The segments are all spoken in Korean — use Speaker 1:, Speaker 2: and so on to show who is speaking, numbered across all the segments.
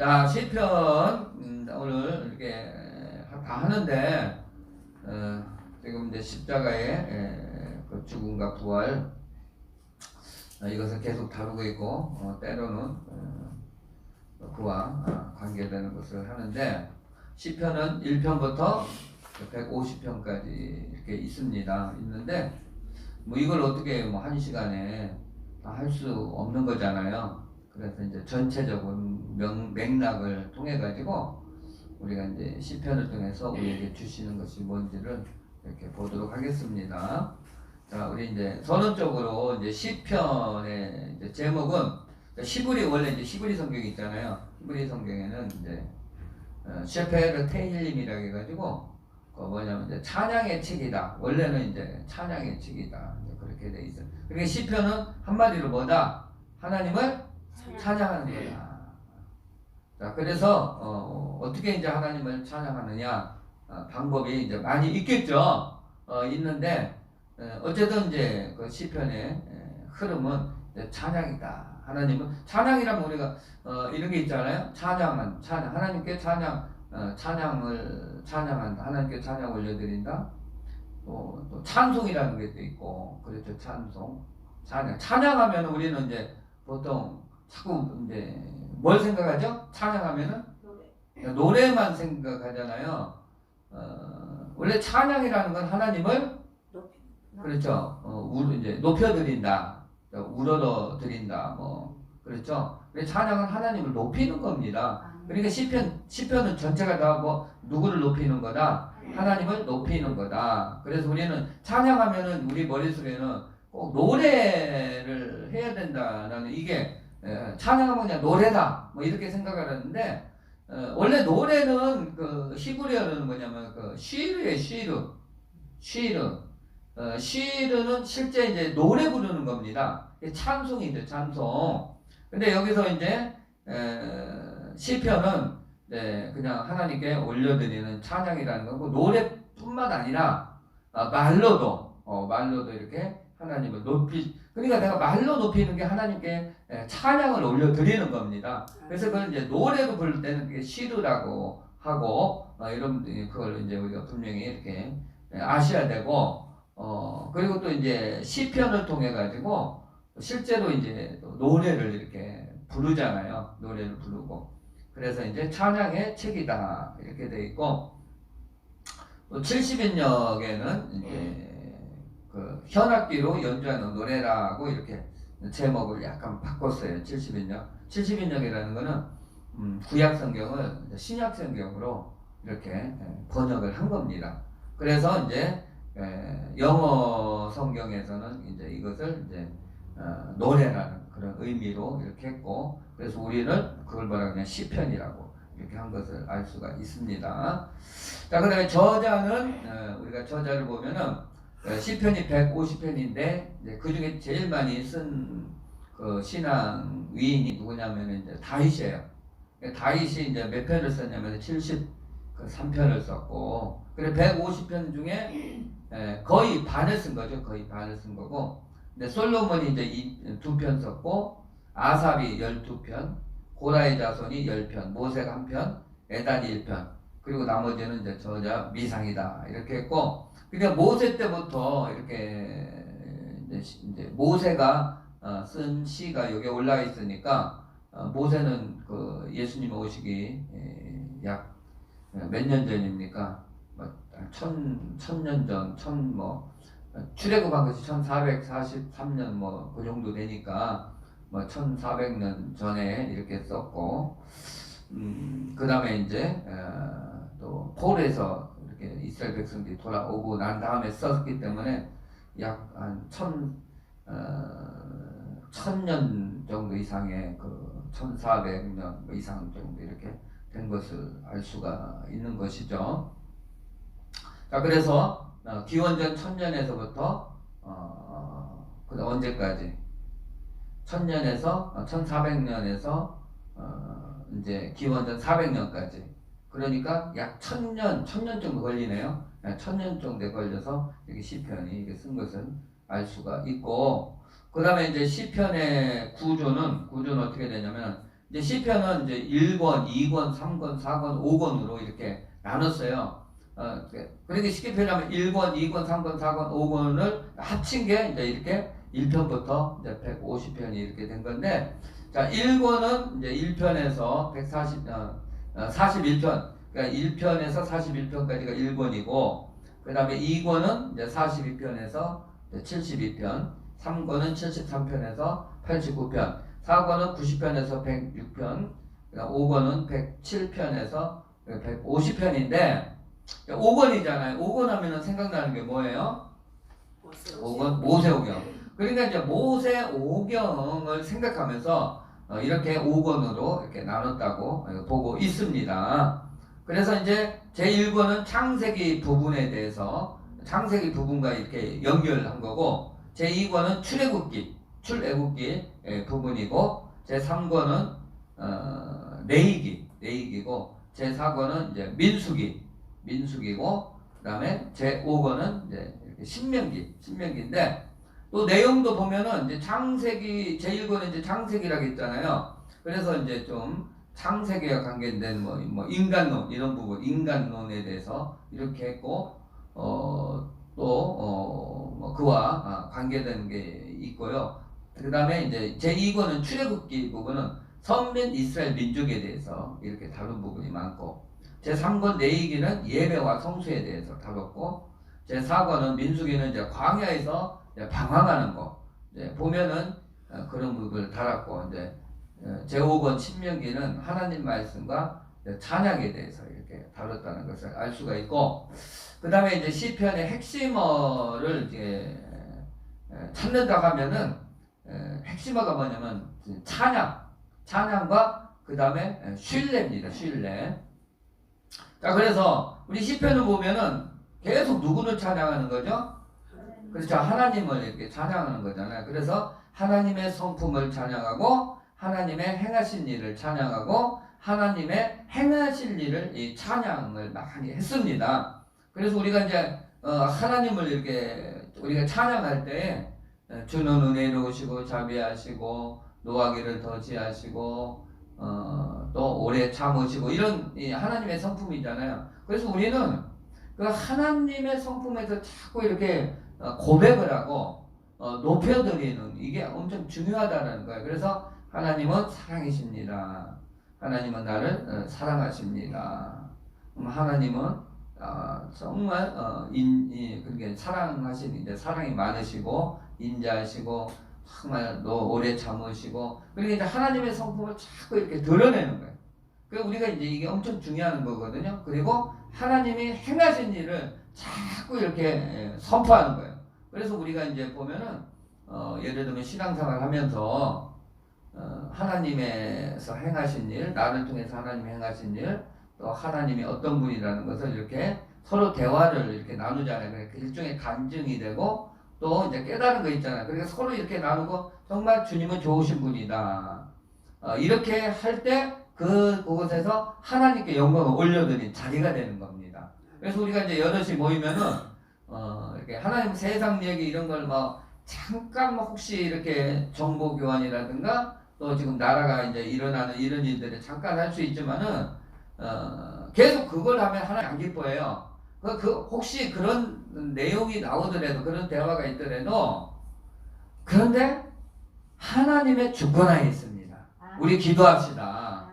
Speaker 1: 자, 시편 오늘 이렇게 다 하는데 지금 이제 십자가의 그 죽음과 부활 이것을 계속 다루고 있고 때로는 그와 관계되는 것을 하는데 시편은 1편부터 150편까지 이렇게 있는데 뭐 이걸 어떻게 뭐 한 시간에 다 할 수 없는 거잖아요. 그래서 이제 전체적인 맥락을 통해 가지고 우리가 이제 시편을 통해서 우리에게 주시는 것이 뭔지를 이렇게 보도록 하겠습니다. 자, 우리 이제 선언적으로 이제 시편의 이제 제목은 시브리, 원래 이제 시브리 성경이 있잖아요. 시브리 성경에는 이제 셰페르 테힐림이라고 해가지고 뭐냐면 이제 찬양의 책이다. 원래는 이제 찬양의 책이다. 이제 그렇게 돼 있어요. 그러니까 시편은 한마디로 뭐다? 하나님을 찬양하는 거다. 자, 그래서 어떻게 이제 하나님을 찬양하느냐 방법이 이제 많이 있겠죠. 있는데 어쨌든 이제 그 시편의 흐름은 이제 찬양이다. 하나님은 찬양이라면 우리가 이런 게 있잖아요. 찬양 하나님께 찬양을 찬양한다. 하나님께 찬양 올려드린다. 또 찬송이라는 게 또 있고 그렇죠. 찬양하면 우리는 이제 보통 자꾸 이제 뭘 생각하죠? 찬양하면은 노래만 생각하잖아요. 원래 찬양이라는 건 하나님을 그렇죠. 이제 높여드린다, 우러러드린다, 뭐 그렇죠. 찬양은 하나님을 높이는 겁니다. 그러니까 시편은 전체가 다 뭐 누구를 높이는 거다, 하나님을 높이는 거다. 그래서 우리는 찬양하면은 우리 머릿속에는 꼭 노래를 해야 된다라는 이게 찬양하면 그냥 노래다 뭐 이렇게 생각을 하는데 원래 노래는 그 히브리어는 뭐냐면 그 쉬르예요. 쉬르는 실제 이제 노래 부르는 겁니다. 찬송이죠, 찬송. 근데 여기서 이제 시편은 그냥 하나님께 올려드리는 찬양이라는 거고 노래뿐만 아니라 말로도 이렇게 하나님을 그러니까 내가 말로 높이는 게 하나님께 찬양을 올려드리는 겁니다. 그래서 그걸 이제 노래로 부를 때는 그게 시르라고 하고 이런 그걸 이제 우리가 분명히 이렇게 아셔야 되고 그리고 또 이제 시편을 통해 가지고 실제로 이제 노래를 이렇게 부르잖아요. 노래를 부르고 그래서 이제 찬양의 책이다 이렇게 돼 있고 또 70인역에는 이제 그 현악기로 연주하는 노래라고 이렇게 제목을 약간 바꿨어요. 70인역이라는 거는 구약 성경을 신약 성경으로 이렇게 번역을 한 겁니다. 그래서 이제 영어 성경에서는 이제 이것을 이제 노래라는 그런 의미로 이렇게 했고 그래서 우리는 그걸 그냥 시편이라고 이렇게 한 것을 알 수가 있습니다. 자, 그다음에 저자는 우리가 저자를 보면은 시편이 150편인데 그 중에 제일 많이 쓴 그 신앙 위인이 누구냐면 이제 다윗이에요. 다윗이 이제 몇 편을 썼냐면 73편을 썼고 그래 150편 중에 거의 반을 쓴 거죠. 거의 반을 쓴 거고. 근데 솔로몬이 이제 2편 썼고 아삽이 12편, 고라의 자손이 10편, 모세가 1편, 에단이 1편. 그리고 나머지는 이제 저자 미상이다 이렇게 했고, 그러니까 모세 때부터 이렇게 이제 모세가 쓴 시가 여기에 올라와 있으니까 모세는 그 예수님 오시기 약 몇 년 전입니까? 천년 전, 출애굽한 것이 1443년 그 정도 되니까 1400년 전에 이렇게 썼고, 그 다음에 이제 또 폴에서 이렇게 이스라엘 백성들이 돌아오고 난 다음에 썼기 때문에 약 한 1000년 정도 이상의 1400년 이상 정도 이렇게 된 것을 알 수가 있는 것이죠. 자, 그래서 기원전 1000년에서부터 언제까지 1000년에서 1400년에서 이제 기원전 400년까지 그러니까 약 1000년 정도 걸리네요. 1000년 정도 걸려서 이렇게 시편이 이렇게 쓴 것을 알 수가 있고 그 다음에 이제 시편의 구조는 어떻게 되냐면 이제 시편은 이제 1권, 2권, 3권, 4권, 5권으로 이렇게 나눴어요. 그러니까 쉽게 표현하면 1권, 2권, 3권, 4권, 5권을 합친 게 이제 이렇게 1편부터 이제 150편이 이렇게 된 건데, 자, 1권은 이제 1편에서 41편, 그러니까 1편에서 41편까지가 1권이고, 그 다음에 2권은 이제 42편에서 72편, 3권은 73편에서 89편, 4권은 90편에서 106편, 5권은 107편에서 150편인데, 5권이잖아요. 5권 하면은 생각나는 게 뭐예요? 5권 모세오경. 그러니까 이제 모세오경을 생각하면서 이렇게 5권으로 이렇게 나눴다고 보고 있습니다. 그래서 이제 제1권은 창세기 부분에 대해서 창세기 부분과 이렇게 연결한 거고, 제2권은 출애굽기 부분이고, 제3권은 레위기고, 제4권은 이제 민수기고, 그다음에 제5권은 이제 신명기인데, 또 내용도 보면은 이제 창세기 제1권은 이제 창세기라고 했잖아요. 그래서 이제 좀 창세기와 관계된 뭐 인간론 이런 부분, 인간론에 대해서 이렇게 했고, 뭐 그와 관계되는 게 있고요. 그 다음에 이제 제2권은 출애굽기 부분은 선민 이스라엘 민족에 대해서 이렇게 다룬 부분이 많고, 제3권 레위기는 예배와 성수에 대해서 다뤘고, 제4권은 민수기는 이제 광야에서 이제 방황하는 거 이제 보면은 그런 부분을 다뤘고, 이제 제5권 신명기는 하나님 말씀과 찬양에 대해서 이렇게 다뤘다는 것을 알 수가 있고, 그 다음에 이제 시편의 핵심어를 이제 찾는다 하면은 핵심어가 뭐냐면 찬양과 그 다음에 신뢰입니다. 신뢰. 자, 그래서 우리 시편을 보면은 계속 누구를 찬양하는 거죠? 그렇죠. 하나님을 이렇게 찬양하는 거잖아요. 그래서 하나님의 성품을 찬양하고, 하나님의 행하신 일을 찬양하고, 하나님의 행하실 일을 이 찬양을 많이 했습니다. 그래서 우리가 이제 하나님을 이렇게 우리가 찬양할 때 주는 은혜로우시고 자비하시고 노하기를 더디하시고 또 오래 참으시고 이런 이 하나님의 성품이잖아요. 그래서 우리는 그 하나님의 성품에서 자꾸 이렇게 고백을 하고 높여드리는 이게 엄청 중요하다는 거예요. 그래서 하나님은 사랑이십니다. 하나님은 나를 사랑하십니다. 하나님은 정말 그렇게 사랑하신 이제 사랑이 많으시고 인자하시고 정말 오래 참으시고, 그러니까 이제 하나님의 성품을 자꾸 이렇게 드러내는 거예요. 그러니까 우리가 이제 이게 엄청 중요한 거거든요. 그리고 하나님이 행하신 일을 자꾸 이렇게 선포하는 거예요. 그래서 우리가 이제 보면은 예를 들면 신앙생활 하면서 하나님에서 행하신 일, 나를 통해서 하나님이 행하신 일, 또 하나님이 어떤 분이라는 것을 이렇게 서로 대화를 이렇게 나누잖아요. 그러니까 일종의 간증이 되고, 또 이제 깨달은 거 있잖아요. 그러니까 서로 이렇게 나누고 정말 주님은 좋으신 분이다. 이렇게 할 때 그곳에서 하나님께 영광을 올려드린 자리가 되는 겁니다. 그래서 우리가 이제 여럿이 모이면은 이렇게 하나님 세상 얘기 이런 걸 뭐 잠깐 뭐 혹시 이렇게 정보 교환이라든가 또 지금 나라가 이제 일어나는 이런 일들을 잠깐 할 수 있지만은 계속 그걸 하면 하나님 안 기뻐해요. 혹시 그런 내용이 나오더라도, 그런 대화가 있더라도, 그런데 하나님의 주권하에 있습니다. 우리 기도합시다.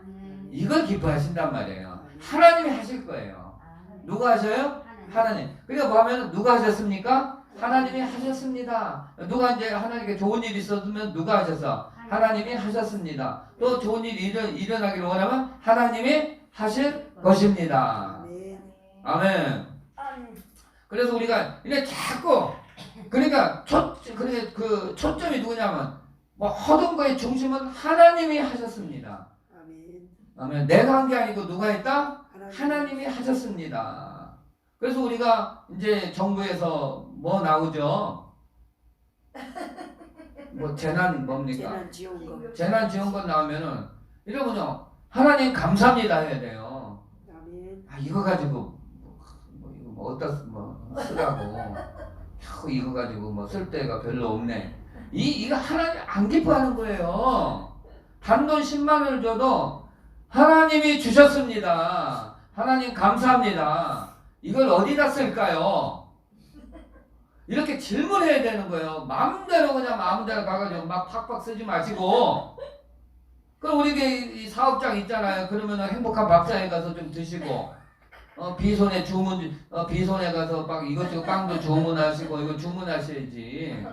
Speaker 1: 이걸 기뻐하신단 말이에요. 하나님이 하실 거예요. 누가 하셔요? 하나님. 그러니까 뭐 하면 누가 하셨습니까? 하나님이 하셨습니다. 누가 이제 하나님께 좋은 일이 있었으면 누가 하셨어? 하나님이 하셨습니다. 또 좋은 일이 일어나기를 원하면 하나님이 하실 것입니다. 아멘. 그래서 우리가 이제 자꾸 그러니까 그 초점이 누구냐면 뭐 모든 거의 중심은 하나님이 하셨습니다. 아멘. 내가 한 게 아니고 누가 했다? 하나님이 하셨습니다. 그래서 우리가 이제 정부에서 뭐 나오죠? 뭐 재난 뭡니까? 재난지원금 나오면은 이러면요 하나님 감사합니다 해야 돼요. 이거 가지고 이거 어디다 쓰라고 이거 가지고 뭐 쓸 데가 별로 없네. 이거 하나님 안 기뻐하는 거예요. 단돈 10만 원을 줘도 하나님이 주셨습니다. 하나님 감사합니다. 이걸 어디다 쓸까요? 이렇게 질문해야 되는 거예요. 마음대로 그냥 마음대로 가가지고 막 팍팍 쓰지 마시고. 그럼 우리 이 사업장 있잖아요. 그러면 행복한 밥상에 가서 좀 드시고, 비손에 비손에 가서 막 이것저것 빵도 주문하시고 이거 주문하셔야지.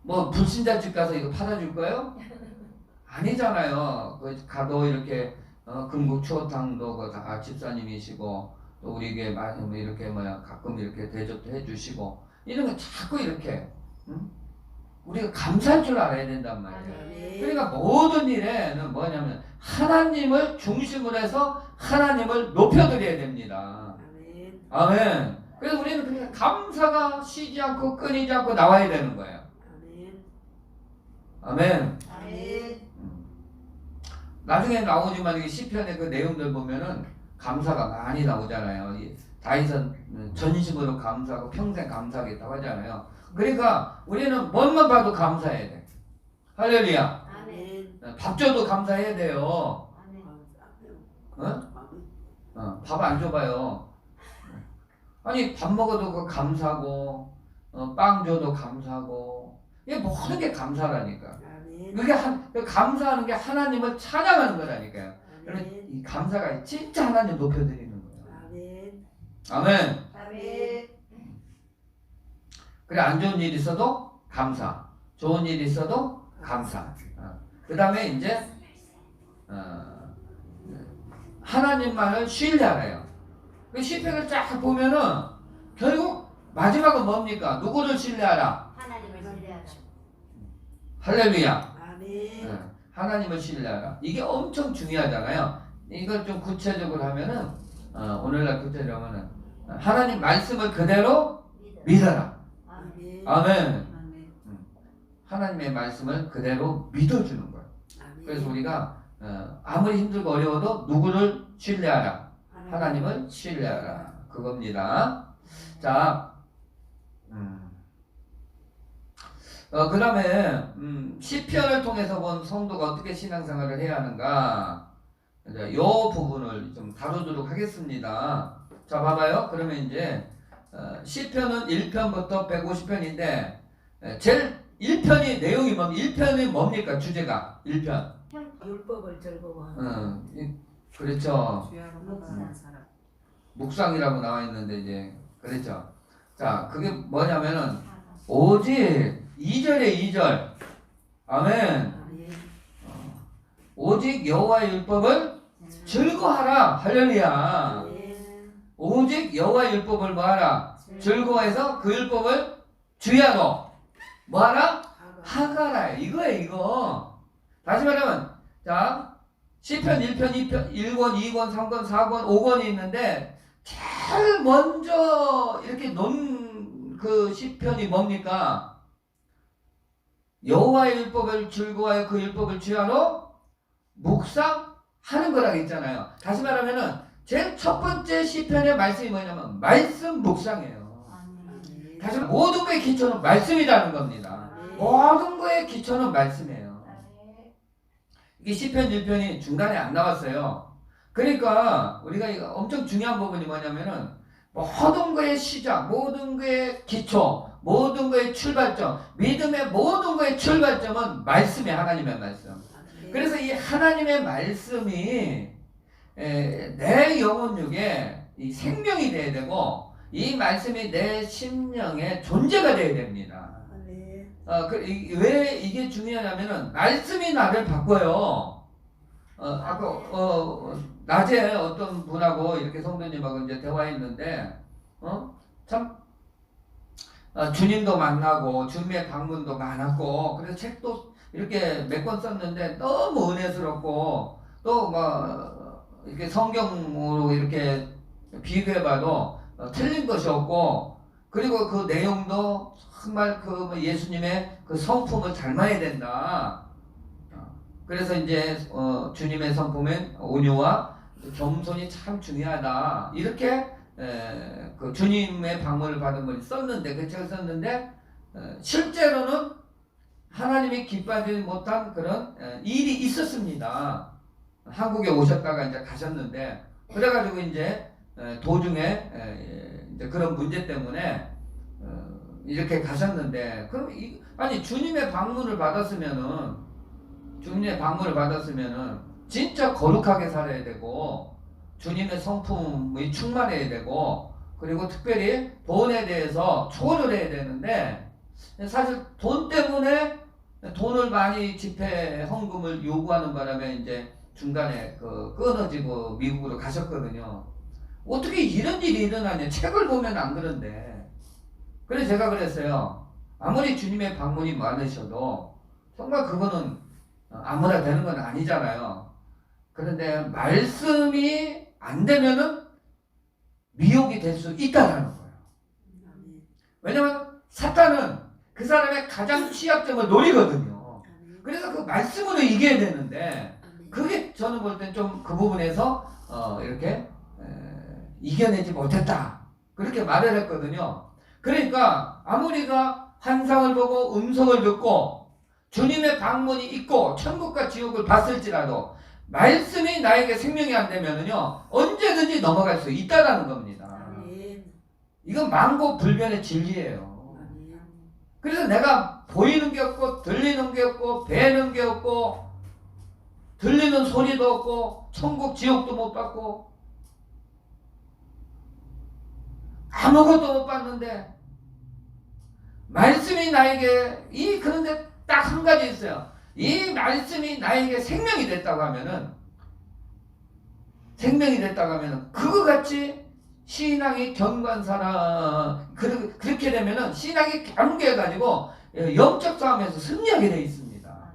Speaker 1: 뭐 불신자집 가서 이거 팔아줄 거예요? 아니잖아요. 그 가도 이렇게 금국 추어탕도 다 집사님이시고 또 우리 교회 많이 이렇게 가끔 이렇게 대접도 해주시고 이런 거 자꾸 이렇게 우리가 감사할 줄 알아야 된단 말이에요. 그러니까 모든 일에는 뭐냐면 하나님을 중심으로 해서 하나님을 높여드려야 됩니다. 아멘. 그래서 우리는 그냥 감사가 쉬지 않고 끊이지 않고 나와야 되는 거예요. 아멘. 나중에 나오지만 이게 시편의 그 내용들 보면은 감사가 많이 나오잖아요. 다윗은 전심으로 감사하고 평생 감사하겠다고 하잖아요. 그러니까 우리는 뭐만 봐도 감사해야 돼. 할렐루야. 밥 줘도 감사해야 돼요. 밥 안 줘봐요. 아니 밥 먹어도 그 감사하고 빵 줘도 감사하고 이게 모든 게 감사라니까. 그게 감사하는 게 하나님을 찬양하는 거라니까요. 그러면 이 감사가 진짜 하나님 높여드리는 거예요. 아멘. 그래 안 좋은 일 있어도 감사, 좋은 일 있어도 감사. 그 다음에 이제 하나님만을 신뢰하래요. 그 시편을 쫙 보면은 결국 마지막은 뭡니까? 누구를 신뢰하라?
Speaker 2: 하나님을 신뢰하라.
Speaker 1: 할렐루야. 하나님을 신뢰하라. 이게 엄청 중요하잖아요. 이걸 좀 구체적으로 하면은 오늘날 구체적으로 하면은 하나님 말씀을 그대로 믿어라. 아멘. 하나님의 말씀을 그대로 믿어주는 거예요. 그래서 우리가 아무리 힘들고 어려워도 누구를 신뢰하라? 하나님을 신뢰하라. 그겁니다. 자, 그 다음에 시편을 통해서 본 성도가 어떻게 신앙생활을 해야 하는가, 이 부분을 좀 다루도록 하겠습니다. 자, 봐봐요. 그러면 이제 시편은 1편부터 150편인데 제일 1편이 내용이 뭡니까? 1편이 뭡니까? 주제가 1편.
Speaker 3: 율법을 즐거워.
Speaker 1: 그렇죠.
Speaker 3: 묵상하는 사람.
Speaker 1: 묵상이라고 나와 있는데 이제 그렇죠. 자, 그게 뭐냐면은 오직 2절에 2절. 아멘. 오직 여호와의 율법을 즐거워하라. 할렐루야. 오직 여호와의 율법을 뭐하라? 즐거워해서 그 율법을 주야로 뭐하라? 하가라. 이거예요, 이거. 다시 말하면, 자, 시편 1편, 2편, 1권, 2권, 3권, 4권, 5권이 있는데, 제일 먼저 이렇게 놓은 그 시편이 뭡니까? 여호와의 율법을 즐거워하여 그 율법을 주야로 묵상하는 거라고 있잖아요. 다시 말하면은, 제일 첫 번째 시편의 말씀이 뭐냐면, 말씀 묵상이에요. 다시 모든 거의 기초는 말씀이라는 겁니다. 모든 거의 기초는 말씀이에요. 이게 시편 1편이 중간에 안 나왔어요. 그러니까 우리가 이거 엄청 중요한 부분이 뭐냐면은 모든 거의 시작, 모든 거의 기초, 모든 거의 출발점, 믿음의 모든 거의 출발점은 말씀이 하나님의 말씀. 그래서 이 하나님의 말씀이 내 영혼 육에 이 생명이 돼야 되고 이 말씀이 내 심령의 존재가 되어야 됩니다. 왜 이게 중요하냐면은 말씀이 나를 바꿔요. 아까 낮에 어떤 분하고 이렇게 성도님하고 이제 대화했는데 참 주님도 만나고 주님의 방문도 많았고 그래서 책도 이렇게 몇 권 썼는데 너무 은혜스럽고 또 뭐 이렇게 성경으로 이렇게 비교해봐도 틀린 것이 없고 그리고 그 내용도 정말 그 예수님의 그 성품을 닮아야 된다. 그래서 이제 주님의 성품은 온유와 겸손이 참 중요하다. 이렇게 그 주님의 방문을 받은 걸 썼는데 그 책을 썼는데 실제로는 하나님이 기뻐하지 못한 그런 일이 있었습니다. 한국에 오셨다가 이제 가셨는데 그래가지고 이제 도중에 이제 그런 문제 때문에 이렇게 가셨는데 그럼 아니 주님의 방문을 받았으면은 진짜 거룩하게 살아야 되고 주님의 성품이 충만해야 되고 그리고 특별히 돈에 대해서 초월을 해야 되는데 사실 돈 때문에 돈을 많이 집회 헌금을 요구하는 바람에 이제 중간에 끊어지고 미국으로 가셨거든요. 어떻게 이런 일이 일어나냐? 책을 보면 안 그런데. 그래서 제가 그랬어요. 아무리 주님의 방문이 많으셔도 정말 그거는 아무나 되는 건 아니잖아요. 그런데 말씀이 안 되면은 미혹이 될 수 있다라는 거예요. 왜냐면 사탄은 그 사람의 가장 취약점을 노리거든요. 그래서 그 말씀으로 이겨야 되는데 그게 저는 볼 땐 좀 그 부분에서 이렇게 이겨내지 못했다. 그렇게 말을 했거든요. 그러니까 아무리가 환상을 보고 음성을 듣고 주님의 방문이 있고 천국과 지옥을 봤을지라도 말씀이 나에게 생명이 안 되면은요 언제든지 넘어갈 수 있다라는 겁니다. 이건 만고불변의 진리예요. 그래서 내가 보이는 게 없고 들리는 게 없고 뵈는 게 없고 들리는 소리도 없고 천국 지옥도 못 받고 아무것도 못 봤는데 말씀이 나에게 그런데 딱 한 가지 있어요. 이 말씀이 나에게 생명이 됐다고 하면은 그거 같이 신앙이 견고한 사람 그렇게 되면은 신앙이 견고해가지고 영적 싸움에서 승리하게 돼 있습니다.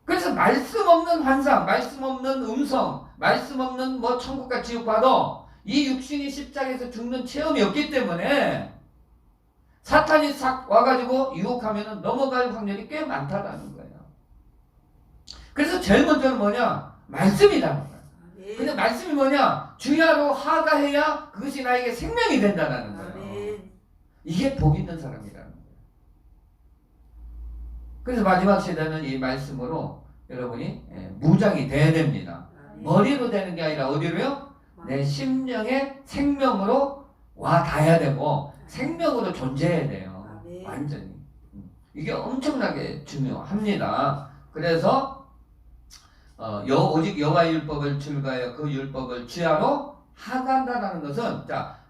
Speaker 1: 그래서 말씀 없는 환상, 말씀 없는 음성, 말씀 없는 뭐 천국과 지옥 봐도 이 육신이 십자가에서 죽는 체험이 없기 때문에 사탄이 싹 와가지고 유혹하면 넘어갈 확률이 꽤 많다라는 거예요. 그래서 제일 먼저는 뭐냐? 말씀이라는 거예요. 근데 말씀이 뭐냐? 주야로 하가해야 그것이 나에게 생명이 된다는 거예요. 이게 복 있는 사람이라는 거예요. 그래서 마지막 시대는 이 말씀으로 여러분이 무장이 돼야 됩니다. 머리로 되는 게 아니라 어디로요? 내 심령의 생명으로 와 닿아야 되고 생명으로 존재해야 돼요. 완전히. 이게 엄청나게 중요합니다. 그래서 오직 여호와의 율법을 즐거하여 그 율법을 주야로 하간다라는 것은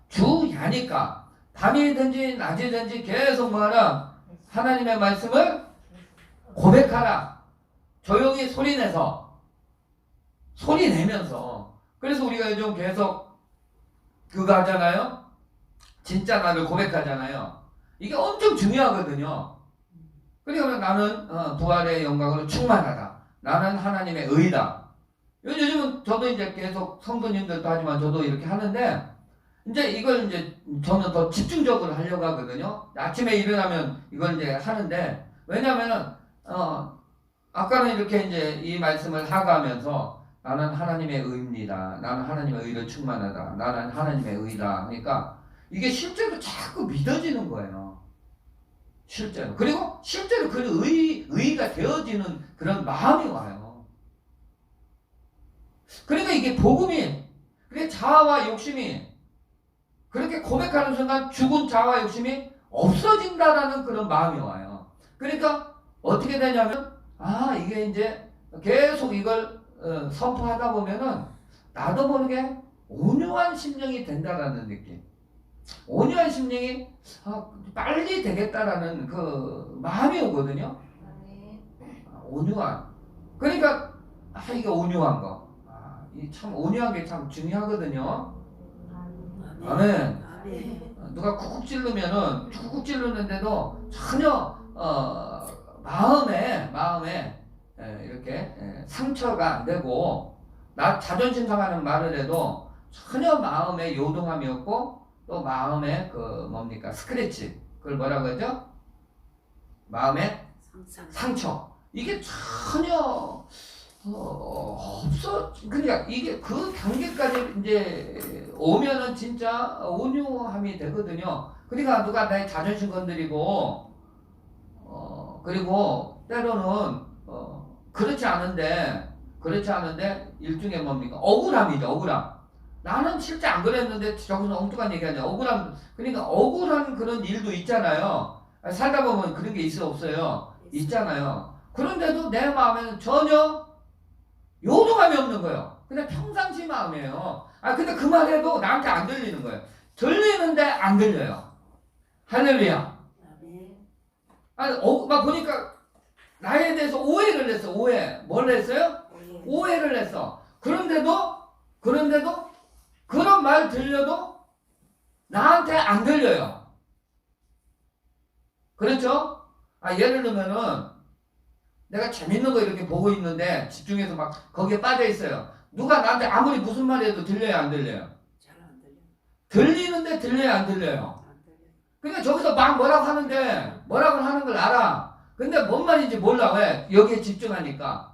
Speaker 1: 주야니까 밤이든지 낮이든지 계속 뭐하라? 하나님의 말씀을 고백하라. 조용히 소리내면서. 그래서 우리가 요즘 계속 그거 하잖아요. 진짜 나를 고백하잖아요. 이게 엄청 중요하거든요. 그러니까 나는 부활의 영광으로 충만하다. 나는 하나님의 의다. 요즘은 저도 이제 계속 성도님들도 하지만 저도 이렇게 하는데 이제 이걸 이제 저는 더 집중적으로 하려고 하거든요. 아침에 일어나면 이걸 이제 하는데 왜냐면은 아까는 이렇게 이제 이 말씀을 하가하면서 나는 하나님의 의입니다. 나는 하나님의 의로 충만하다. 나는 하나님의 의다. 그러니까 이게 실제로 자꾸 믿어지는 거예요. 실제로. 그리고 실제로 그 의가 되어지는 그런 마음이 와요. 그러니까 이게 복음이, 그게 자아와 욕심이 그렇게 고백하는 순간 죽은 자아와 욕심이 없어진다라는 그런 마음이 와요. 그러니까 어떻게 되냐면, 이게 이제 계속 이걸 선포하다 보면은 나도 모르게 온유한 심령이 된다라는 느낌. 온유한 심령이 빨리 되겠다라는 그 마음이 오거든요. 온유한. 그러니까 이게 온유한 거. 참 온유한 게 참 중요하거든요. 아멘. 누가 쿡쿡 찌르는데도 전혀 마음에 이렇게 상처가 안 되고 나 자존심 상하는 말을 해도 전혀 마음에 요동함이 없고 또 마음에 스크래치 그걸 뭐라고 하죠? 마음에 상처 이게 전혀 없어. 그러니까 이게 그 단계까지 이제 오면은 진짜 온유함이 되거든요. 그러니까 누가 나의 자존심 건드리고 그리고 때로는 그렇지 않은데 일종의 뭡니까? 억울함이죠. 억울함. 나는 실제 안 그랬는데 저기서 엉뚱한 얘기하냐. 억울함. 그러니까 억울한 그런 일도 있잖아요. 살다 보면 그런 게 있어 없어요? 있잖아요. 그런데도 내 마음에는 전혀 요동함이 없는 거예요. 그냥 평상시 마음이에요. 근데 그 말해도 나한테 안 들리는 거예요. 들리는데 안 들려요. 할렐루야.
Speaker 3: 아멘.
Speaker 1: 막 보니까 나에 대해서 오해를 했어. 오해. 뭘 했어요? 오해를 했어. 그런데도 그런 말 들려도 나한테 안 들려요. 그렇죠? 예를 들면은 내가 재밌는 거 이렇게 보고 있는데 집중해서 막 거기에 빠져 있어요. 누가 나한테 아무리 무슨 말 해도 들려요, 안 들려요?
Speaker 3: 잘 안 들려.
Speaker 1: 들리는데 들려요, 안 들려요?
Speaker 3: 안 들려.
Speaker 1: 그러니까 저기서 막 뭐라고 하는데 뭐라고 하는 걸 알아. 근데 뭔 말인지 몰라. 왜? 여기에 집중하니까.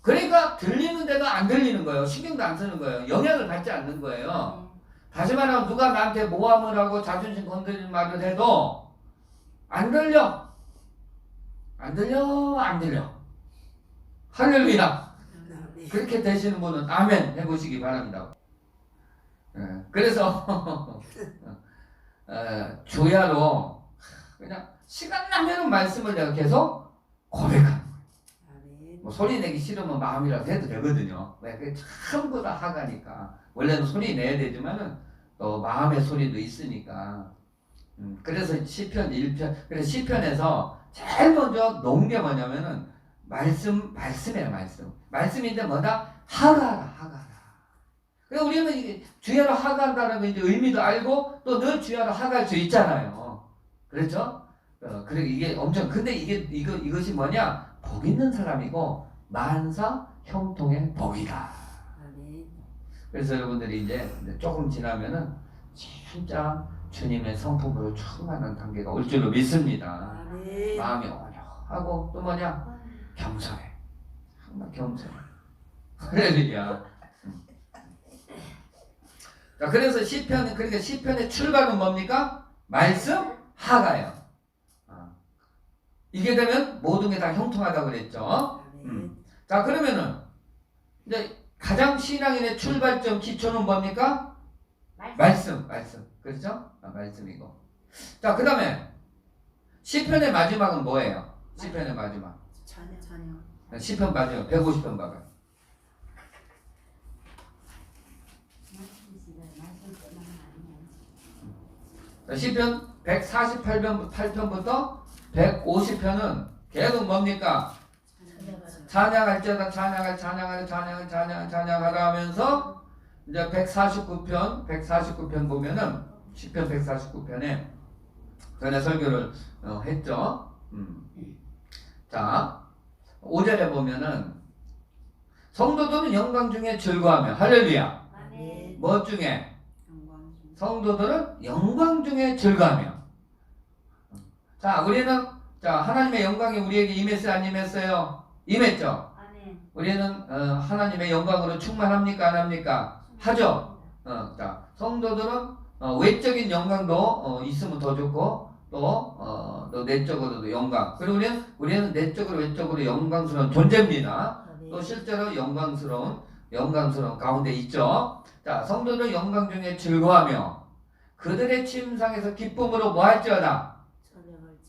Speaker 1: 그러니까 들리는데도 안 들리는 거예요. 신경도 안 쓰는 거예요. 영향을 받지 않는 거예요. 다시 말하면 누가 나한테 모함을 하고 자존심 건드리는 말을 해도 안 들려. 안 들려. 할렐루야. 그렇게 되시는 분은 아멘 해보시기 바랍니다. 그래서 주야로 그냥 시간 나면은 말씀을 내가 계속 고백하는 거예요. 뭐 소리 내기 싫으면 마음이라도 해도 되거든요. 왜? 그게 전부 다 하가니까. 원래는 소리 내야 되지만은 또 마음의 소리도 있으니까. 그래서 시편 1편, 그래서 시편에서 제일 먼저 놓은 게 뭐냐면은 말씀이에요, 말씀. 말씀인데 뭐다? 하가라. 그러니까 우리는 이게 주야로 하간다는 거 이제 의미도 알고 또 늘 주야로 하갈 수 있잖아요. 그렇죠? 그리고 이게 엄청, 근데 이것이 뭐냐? 복 있는 사람이고 만사 형통의 복이다. 그래서 여러분들이 이제 조금 지나면은 진짜 주님의 성품으로 충만한 단계가 올 줄로 믿습니다. 마음이 온유하고 또 뭐냐? 겸손해. 정말 겸손해. 할렐루야. 자, 그래서 시편의 출발은 뭡니까? 말씀 하가요. 이게 되면 모든 게 다 형통하다고 그랬죠. 자, 그러면은 이제 가장 신앙인의 출발점 기초는 뭡니까? 말씀. 그렇죠? 말씀이고. 자, 그 다음에 시편의 마지막은 뭐예요? 시편의 마지막.
Speaker 3: 찬양.
Speaker 1: 시편 마지막 150편 봐봐요. 시편 148편부터 150편은 계속 뭡니까? 찬양하라 하면서 이제 149편 보면은 시편 149편에 전에 설교를 했죠. 자, 5절에 보면은 성도들은 영광 중에 즐거워하며 할렐루야. 뭐 중에? 성도들은 영광 중에 즐거워하며. 자, 우리는 하나님의 영광이 우리에게 임했어요, 안 임했어요? 임했죠. 우리는 하나님의 영광으로 충만합니까, 안 합니까? 하죠. 자, 성도들은 외적인 영광도 있으면 더 좋고 또 내적으로도 영광. 그리고 우리는 내적으로 외적으로 영광스러운 존재입니다. 또 실제로 영광스러운 가운데 있죠. 자, 성도들 영광 중에 즐거워하며 그들의 침상에서 기쁨으로 뭐 할지어다?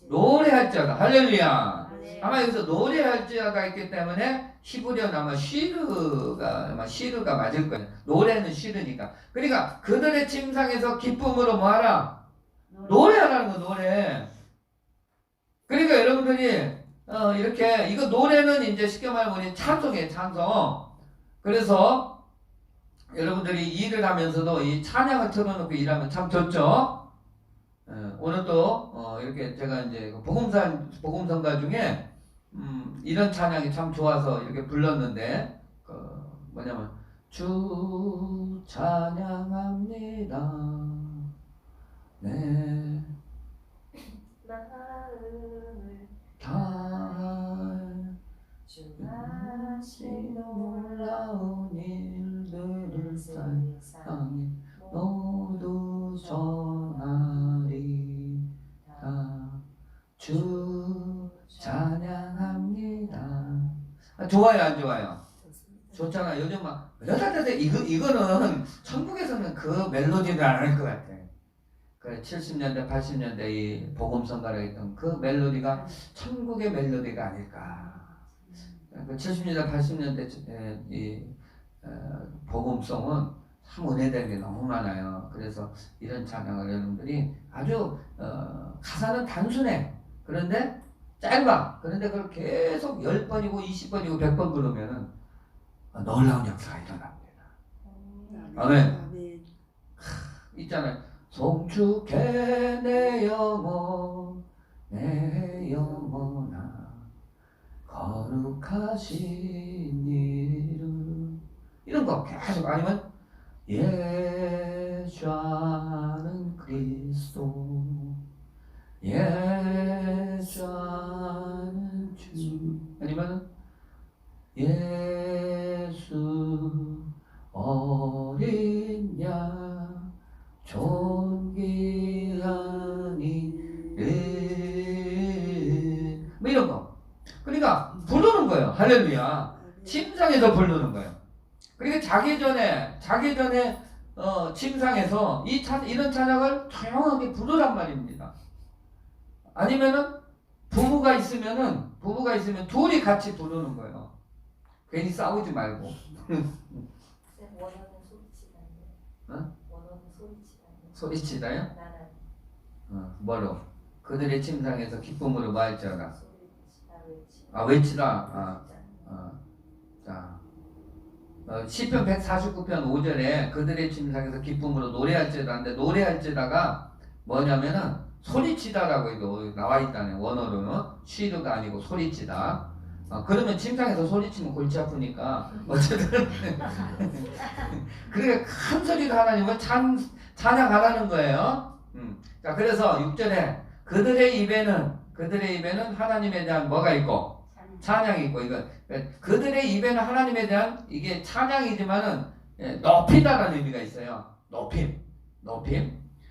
Speaker 1: 노래할지어다. 할렐루야. 아마 여기서 노래할지어다 있기 때문에 히브리어는 아마 시르가 맞을 거예요. 노래는 시르니까. 그러니까 그들의 침상에서 기쁨으로 뭐 하라? 노래하라는 거, 노래. 그러니까 여러분들이 이렇게 이거 노래는 이제 쉽게 말하면 찬송이에요, 찬송. 그래서 여러분들이 일을 하면서도 이 찬양을 틀어놓고 일하면 참 좋죠. 오늘 또 이렇게 제가 이제 복음성가 중에 이런 찬양이 참 좋아서 이렇게 불렀는데 뭐냐면 주 찬양합니다. 네.
Speaker 3: 마음을
Speaker 1: 주하신 놀라운 일들을 세상에 모두 전하리다. 주 좋아요, 안 좋아요?
Speaker 3: 좋습니다.
Speaker 1: 좋잖아. 요즘 막 이거는 천국에서는 그 멜로디를 안 할 것 같아. 그 70년대, 80년대 이 복음성가라 했던 그 멜로디가 천국의 멜로디가 아닐까. 그 70년대, 80년대 이 복음성은 참 은혜되는 게 너무 많아요. 그래서 이런 찬양을 여러분들이 아주 가사는 단순해. 그런데 짧아. 그런데 그걸 계속 10번이고 20번이고 100번 부르면은 놀라운 역사가 일어납니다. 아멘.
Speaker 3: 아멘.
Speaker 1: 있잖아요. 송축해 내 영혼 내 영혼아 거룩하신 이름 이런 거 계속 아니면 예수는 그리스도 예수는 주 아니면 예수 어린 양 존귀한 이름 뭐 이런 거 그러니까 부르는 거예요. 할렐루야. 침상에서 부르는 거예요. 그러니까 자기 전에 침상에서 이런 찬양을 조용하게 부르란 말입니다. 아니면은 부부가 있으면 둘이 같이 부르는 거예요. 괜히 싸우지 말고.
Speaker 2: 원어는 소리치다요.
Speaker 1: 어?
Speaker 2: 원어는 소리치다요.
Speaker 1: 소리치다요?
Speaker 2: 나는
Speaker 1: 뭐로? 그들의 침상에서 기쁨으로 말지어라.
Speaker 2: 소리치다 외치다.
Speaker 1: 아 외치다. 자, 시편 149편 5절에 그들의 침상에서 기쁨으로 노래할지어다 하는데 노래할지어다가 뭐냐면은 소리치다라고 이거 나와 있다네. 원어로는 쉬드가 아니고 소리치다. 그러면 침상에서 소리치면 골치 아프니까 어쨌든 그러니까 큰 소리로 하나님을 찬양하라는 거예요. 자 그래서 6절에 그들의 입에는 하나님에 대한 뭐가 있고 찬양이 있고 이거 그들의 입에는 하나님에 대한 이게 찬양이지만은 높이다라는 의미가 있어요. 높임.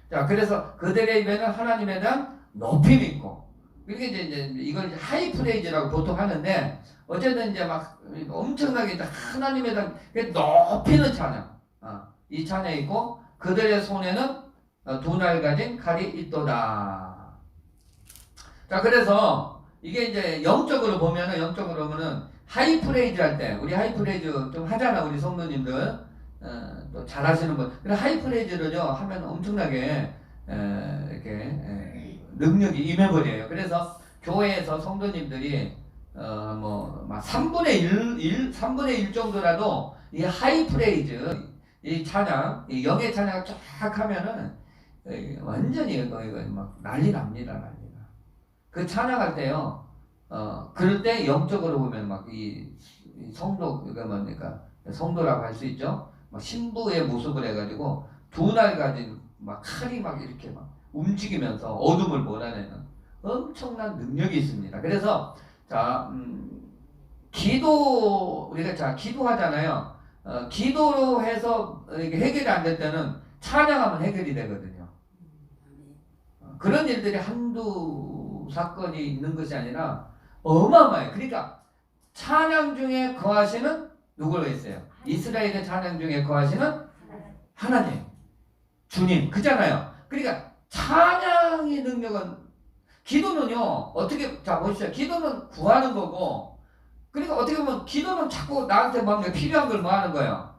Speaker 1: 자 그래서 그들의 입에는 하나님에 대한 높임이 있고 이게 이제 이걸 하이 프레이즈라고 보통 하는데 어쨌든 이제 막 엄청나게 하나님에 대한 높이는 찬양. 이 찬양이 있고 그들의 손에는 두 날 가진 칼이 있도다. 자 그래서 이게 이제 영적으로 보면은 하이 프레이즈 할 때 우리 하이 프레이즈 좀 하잖아 우리 성도님들 또 잘하시는 분. 근데 하이 프레이즈를요 하면 엄청나게 이렇게 능력이 임해버려요. 그래서 교회에서 성도님들이 막 3분의 1 정도라도 이 하이 프레이즈 이 찬양 이 영의 찬양을 쫙 하면은 완전히 이거 막 난리 납니다. 그 찬양할 때요 그럴 때 영적으로 보면 막 이 성도가 뭡니까 성도라고 할 수 있죠. 막 신부의 모습을 해가지고 두 날 가진 막 칼이 막 이렇게 막 움직이면서 어둠을 몰아내는 엄청난 능력이 있습니다. 그래서 자 우리가 기도하잖아요. 기도로 해서 이게 해결이 안 될 때는 찬양하면 해결이 되거든요. 그런 일들이 한두 사건이 있는 것이 아니라 어마어마해요. 그러니까 찬양 중에 거하시는 누구로 했어요? 이스라엘의 찬양 중에 거하시는 하나님, 주님, 그잖아요. 그러니까 찬양의 능력은 기도는요 어떻게 자 보십시오. 기도는 구하는 거고 그러니까 어떻게 보면 기도는 자꾸 나한테 뭔가 필요한 걸 뭐 하는 거예요.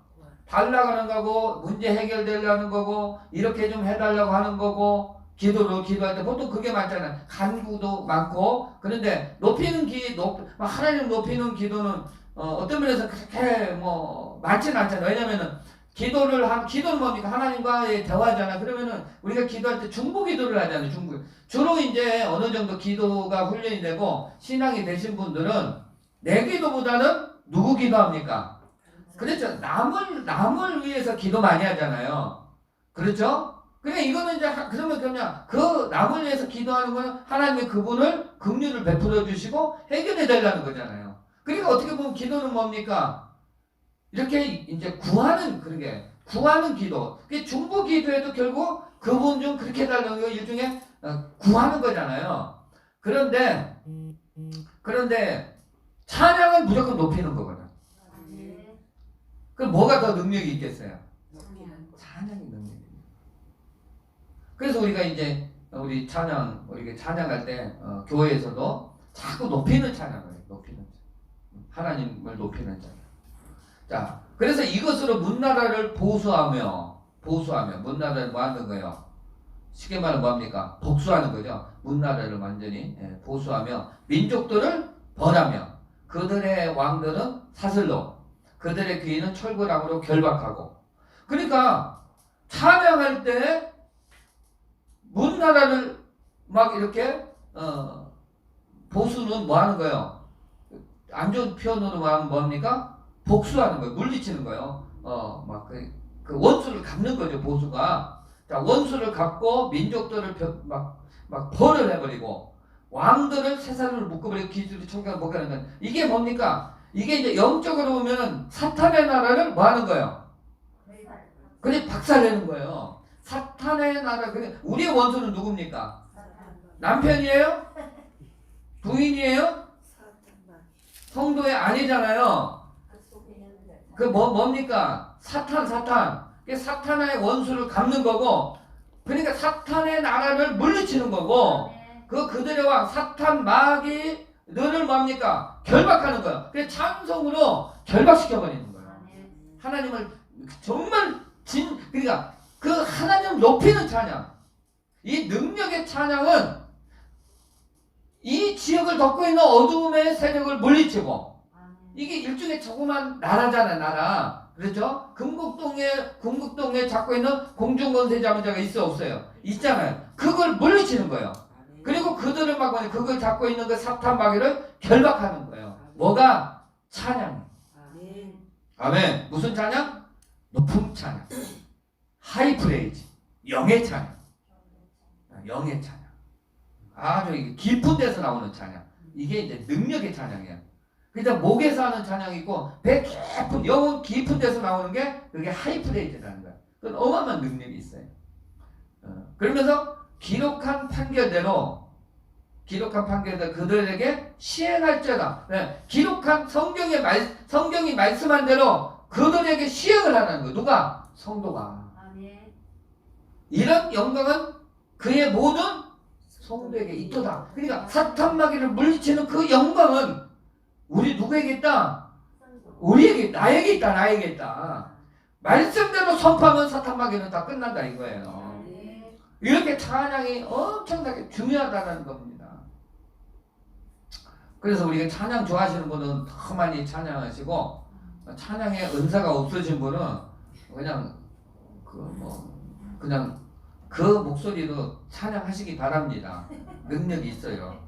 Speaker 1: 달라고 하는 거고 문제 해결되려는 거고 이렇게 좀 해달라고 하는 거고 기도할 때 보통 그게 많잖아요. 간구도 많고 그런데 하나님 높이는 기도는 어떤 면에서 그렇게 뭐 많지는 않잖아요. 왜냐면은 기도는 뭡니까? 하나님과의 대화잖아. 그러면은 우리가 기도할 때 중보 기도를 하잖아요. 주로 이제 어느 정도 기도가 훈련이 되고 신앙이 되신 분들은 내 기도보다는 누구 기도합니까? 그렇죠. 남을 위해서 기도 많이 하잖아요. 그렇죠? 그러니까 이거는 이제 그러면 그 남을 위해서 기도하는 거는 하나님의 그분을 긍휼을 베풀어 주시고 해결해 달라는 거잖아요. 그러니까 어떻게 보면 기도는 뭡니까? 이렇게 이제 구하는 기도. 그 중보 기도에도 결국 그분 좀 그렇게 해달라는 거 일종의 구하는 거잖아요. 그런데 찬양은 무조건 높이는 거거든.
Speaker 2: 아멘.
Speaker 1: 그럼 뭐가 더 능력이 있겠어요?
Speaker 3: 높이는 거.
Speaker 1: 찬양이 능력이. 그래서 우리가 이제 우리 찬양, 우리 찬양할 때 교회에서도 자꾸 높이는 찬양을 해요. 높이는 찬양. 하나님을 높이는 찬양. 자, 그래서 이것으로 문나라를 보수하며 문나라를 뭐 하는 거예요? 쉽게 말하면 뭐합니까? 복수하는 거죠. 문나라를 완전히 보수하며 민족들을 벌하며 그들의 왕들은 사슬로 그들의 귀인은 철구랑으로 결박하고. 그러니까 찬양할 때 문나라를 막 이렇게 보수는 뭐 하는 거예요? 안 좋은 표현으로 말하면 뭐합니까? 복수하는 거예요. 물리치는 거예요. 막 그 원수를 갚는 거죠. 보수가. 자, 원수를 갚고 민족들을 막 벌을 해버리고 왕들을 세상을 묶어버리고 기술이 총각을 묶어내는 거예요. 이게 뭡니까? 이게 이제 영적으로 보면은 사탄의 나라를 뭐 하는 거예요? 그게 박살내는 거예요. 사탄의 나라. 우리의 원수는 누굽니까? 남편이에요? 부인이에요?
Speaker 3: 사탄만.
Speaker 1: 성도의 아니잖아요.
Speaker 2: 그 속에 있는
Speaker 1: 그 뭡니까? 사탄. 그게 사탄의 원수를 갚는 거고, 그러니까 사탄의 나라를 물리치는 거고, 그들의 왕 사탄 마귀들을 뭡니까? 결박하는 거예요. 그래서 찬송으로 결박시켜 버리는 거예요. 하나님을 정말 그러니까 그 하나님을 높이는 찬양, 이 능력의 찬양은 이 지역을 덮고 있는 어두움의 세력을 물리치고, 이게 일종의 조그만 나라잖아요, 나라. 그렇죠? 금국동에 잡고 있는 공중권세 잡은 자가 있어 없어요? 있잖아요. 그걸 물리치는 거예요. 그리고 그들을 막 그걸 잡고 있는 그 사탄 마귀를 결박하는 거예요. 뭐가? 찬양.
Speaker 3: 아멘.
Speaker 1: 아멘. 무슨 찬양? 높은 찬양. 하이 프레이즈. 영의 찬양. 영의 찬양. 아주 깊은 데서 나오는 찬양. 이게 이제 능력의 찬양이에요. 그러니까 목에서 하는 찬양이 있고 배 깊은 영혼 깊은 데서 나오는 게 그게 하이 프레이즈라는 거예요. 그건 어마어마한 능력이 있어요. 그러면서 기록한 판결대로 그들에게 시행할지어다. 네. 기록한 성경이 말씀한 대로 그들에게 시행을 하는 거예요. 누가? 성도가. 이런 영광은 그의 모든 성도에게 있도다. 그러니까 사탄 마귀를 물리치는 그 영광은 우리 누구에게 있다? 우리에게, 나에게 있다. 말씀대로 선포하면 사탄 마귀는 다 끝난다 이거예요. 이렇게 찬양이 엄청나게 중요하다는 겁니다. 그래서 우리가 찬양 좋아하시는 분은 더 많이 찬양하시고, 찬양의 은사가 없으신 분은 그냥 그 목소리로 찬양하시기 바랍니다. 능력이 있어요.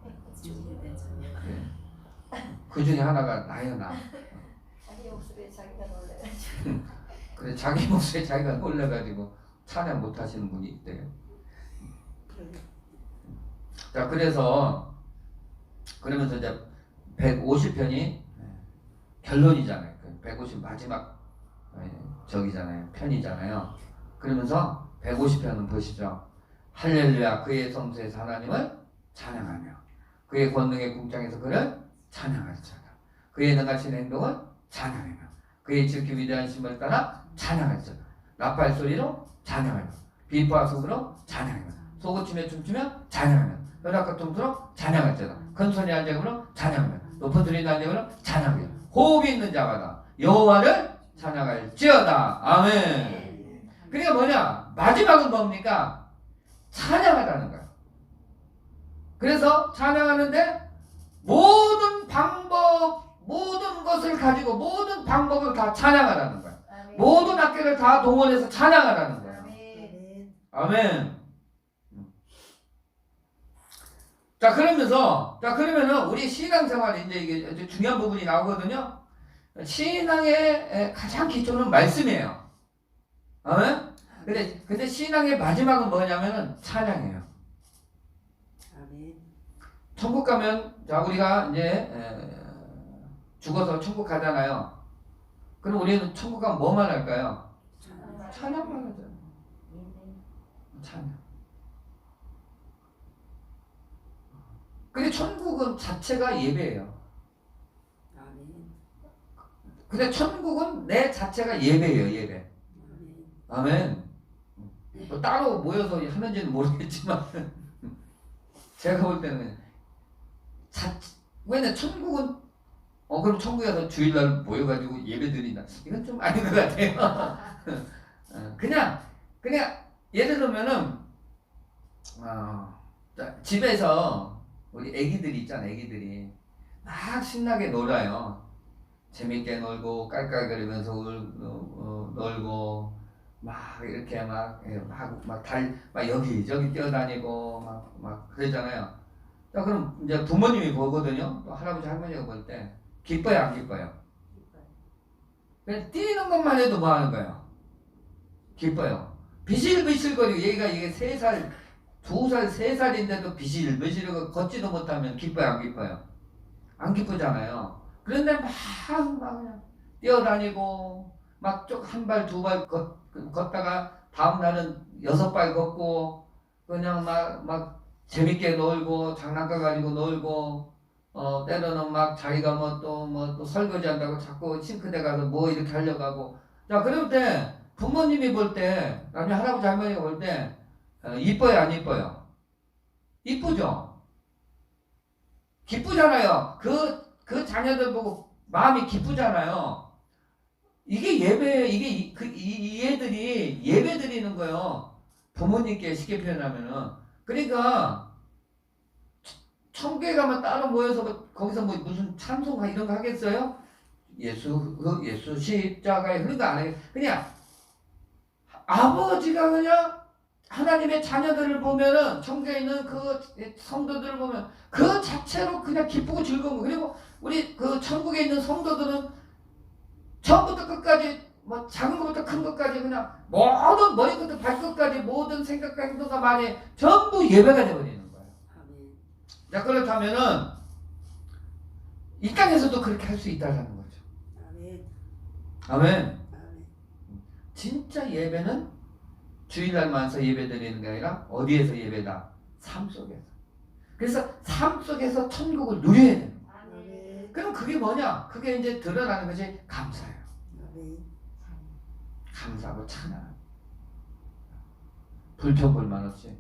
Speaker 1: 네. 그 중에 하나가 나예요, 나.
Speaker 2: 자기 목소리에 자기가 놀래가지고.
Speaker 1: 그래, 자기 목소리에 자기가 놀래가지고 찬양 못 하시는 분이 있대요. 자, 그러면서 이제 150편이 결론이잖아요. 150 마지막 저기잖아요. 편이잖아요. 그러면서 150편은 보시죠. 할렐루야, 그의 성소에서 하나님을 찬양하며 그의 권능의 궁창에서 그를 찬양할지어다. 그의 능하신 행동을 찬양하며 그의 지극히 위대한 심을 따라 찬양할지어다. 나팔 소리로 찬양하며 비포와 소으로 찬양하며 소고치며 춤추며 찬양하며 벼락과 통수로 찬양할지어다. 큰 소리 한정으로 찬양하며 높은 소리 한정으로 찬양하며 호흡이 있는 자마다 여호와를 찬양할지어다. 아멘. 그러니까 뭐냐? 마지막은 뭡니까? 찬양하라는 거야. 그래서 찬양하는데 모든 것을 가지고 모든 방법을 다 찬양하라는 거야. 모든 악기를 다 동원해서 찬양하라는 거야. 아멘. 그러면은 우리 신앙생활에 이제 이게 중요한 부분이 나오거든요. 신앙의 가장 기초는 말씀이에요. 아멘. 근데 신앙의 마지막은 뭐냐면은 찬양이에요.
Speaker 3: 아멘.
Speaker 1: 천국 가면, 자, 우리가 이제 죽어서 천국 가잖아요. 그럼 우리는 천국 가면 뭐만 할까요? 찬양만 하죠. 찬양. 근데 천국은 자체가 예배예요. 근데 천국은 내 자체가 예배예요, 예배. 아멘. 뭐 따로 모여서 하는지는 모르겠지만 제가 볼 때는 그냥 왜냐 천국은 그럼 천국에 가서 주일날 모여가지고 예배 드린다. 이건 좀 아닌 것 같아요. 그냥 예를 들면은 자, 집에서 우리 애기들이 있잖아. 애기들이 막 신나게 놀아요. 재밌게 놀고 깔깔거리면서 놀고 막 이렇게 막 여기저기 뛰어다니고 막 그러잖아요. 자, 그럼 이제 부모님이 보거든요. 또 할아버지 할머니가 볼 때 기뻐요, 안 기뻐요? 그냥 뛰는 것만 해도 뭐 하는 거예요? 기뻐요. 비실비실거리고 얘가 이게 3살, 2살, 3살인데도 비실비실거리고 걷지도 못하면 기뻐요, 안 기뻐요? 안 기쁘잖아요. 그런데 막 그냥 뛰어다니고 막 쭉 한 발, 2발 걷다가 다음 날은 6발 걷고 그냥 막 재밌게 놀고 장난감 가지고 놀고 때로는 막 자기가 뭐 또 설거지 한다고 자꾸 싱크대 가서 뭐 이렇게 하려고 하고. 자, 그럴 때 부모님이 볼 때 나중에 할아버지 할머니가 볼 때 이뻐요, 안 이뻐요? 이쁘죠? 기쁘잖아요. 그 자녀들 보고 마음이 기쁘잖아요. 이게 예배, 이 애들이 예배 드리는 거예요. 부모님께 쉽게 표현하면은. 그러니까, 천국에 가면 따로 모여서 거기서 뭐 무슨 찬송가 이런 거 하겠어요? 예수 십자가에 그런 거 안 해요. 그냥, 아버지가 그냥 하나님의 자녀들을 보면은, 천국에 있는 그 성도들을 보면, 그 자체로 그냥 기쁘고 즐거운 거. 그리고 우리 그 천국에 있는 성도들은 처음부터 끝까지 뭐 작은 것부터 큰 것까지 그냥 모든 머리부터 발끝까지 모든 생각과 행동과 말이 전부 예배가 되어버리는 거예요. 자, 그렇다면은 이 땅에서도 그렇게 할 수 있다는 거죠. 아멘. 진짜 예배는 주일날만 서 예배 드리는 게 아니라 어디에서 예배다? 삶 속에서. 그래서 삶 속에서 천국을 누려야 돼요. 그럼 그게 뭐냐? 그게 이제 드러나는 것이 감사예요. 감사하고 찬양. 불평불만 없이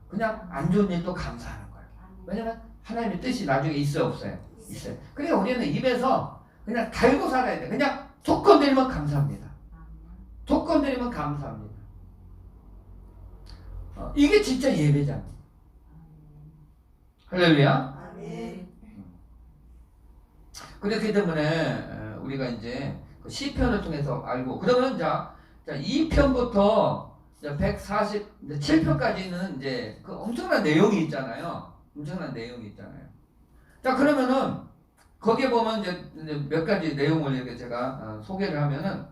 Speaker 1: 그냥 안 좋은 일도 감사하는 거예요. 왜냐면 하나님의 뜻이 나중에 있어요, 없어요? 있어요. 그러니까 우리는 입에서 그냥 달고 살아야 돼. 그냥 조건 드리면 감사합니다. 조건 드리면 감사합니다. 이게 진짜 예배잖아. 할렐루야. 그렇기 때문에 우리가 이제 시편을 통해서 알고, 그러면 자 2편부터 147편까지는 이제 그 엄청난 내용이 있잖아요. 엄청난 내용이 있잖아요. 자, 그러면은 거기에 보면 이제 몇 가지 내용을 이렇게 제가 소개를 하면은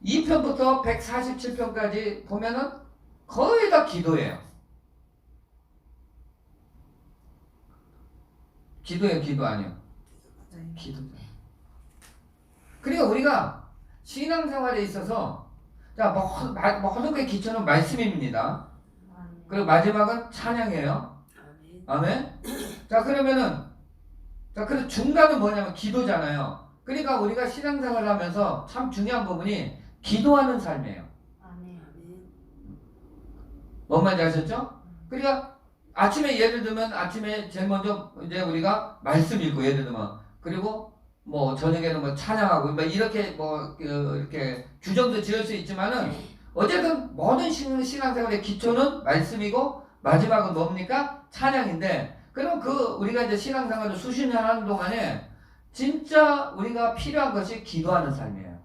Speaker 1: 2편부터 147편까지 보면은 거의 다 기도예요. 기도예요, 기도 아니에요? 기도죠. 그러니까 우리가 신앙생활에 있어서 자, 모든 것의 기초는 말씀입니다. 그리고 마지막은 찬양이에요. 아멘. 자, 그러면은 그 중간은 뭐냐면 기도잖아요. 그러니까 우리가 신앙생활을 하면서 참 중요한 부분이 기도하는 삶이에요. 뭔 말인지 아셨죠? 그러니까 아침에 예를 들면 아침에 제일 먼저 이제 우리가 말씀 읽고 예를 들면, 그리고 뭐 저녁에는 뭐 찬양하고 뭐 이렇게 뭐 이렇게 규정도 지을 수 있지만은 어쨌든 모든 신앙생활의 기초는 말씀이고 마지막은 뭡니까? 찬양인데, 그럼 우리가 이제 신앙생활을 수십 년 하는 동안에 진짜 우리가 필요한 것이 기도하는 삶이에요.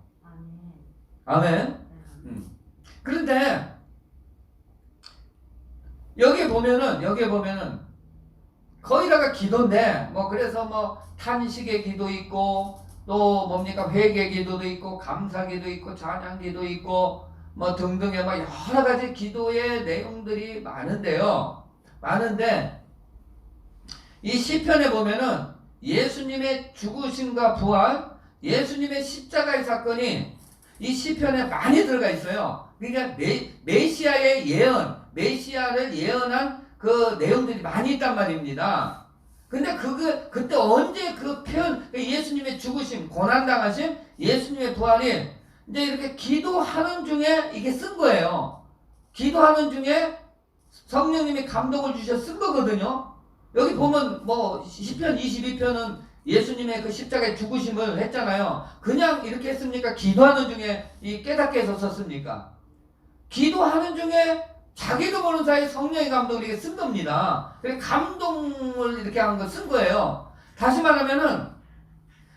Speaker 1: 아멘. 그런데 여기 보면은 거의 다가 기도인데, 뭐 그래서 뭐 탄식의 기도 있고 또 뭡니까 회개 기도도 있고 감사 기도 있고 찬양 기도 있고 뭐 등등의 뭐 여러 가지 기도의 내용들이 많은데요. 많은데 이 시편에 보면은 예수님의 죽으심과 부활, 예수님의 십자가의 사건이 이 시편에 많이 들어가 있어요. 그러니까 메시아의 예언, 메시아를 예언한 그 내용들이 많이 있단 말입니다. 근데 그때 언제 그 표현, 예수님의 죽으심, 고난당하심, 예수님의 부활이 이제 이렇게 기도하는 중에 이게 쓴 거예요. 기도하는 중에 성령님이 감동을 주셔 쓴 거거든요. 여기 보면 뭐 시편 22편은 예수님의 그 십자가의 죽으심을 했잖아요. 그냥 이렇게 했습니까? 기도하는 중에 이 깨닫게 해서 썼습니까? 기도하는 중에 자기도 모르는 사이에 성령의 감동을 이렇게 쓴 겁니다. 그래서 감동을 이렇게 한 거 쓴 거예요. 다시 말하면은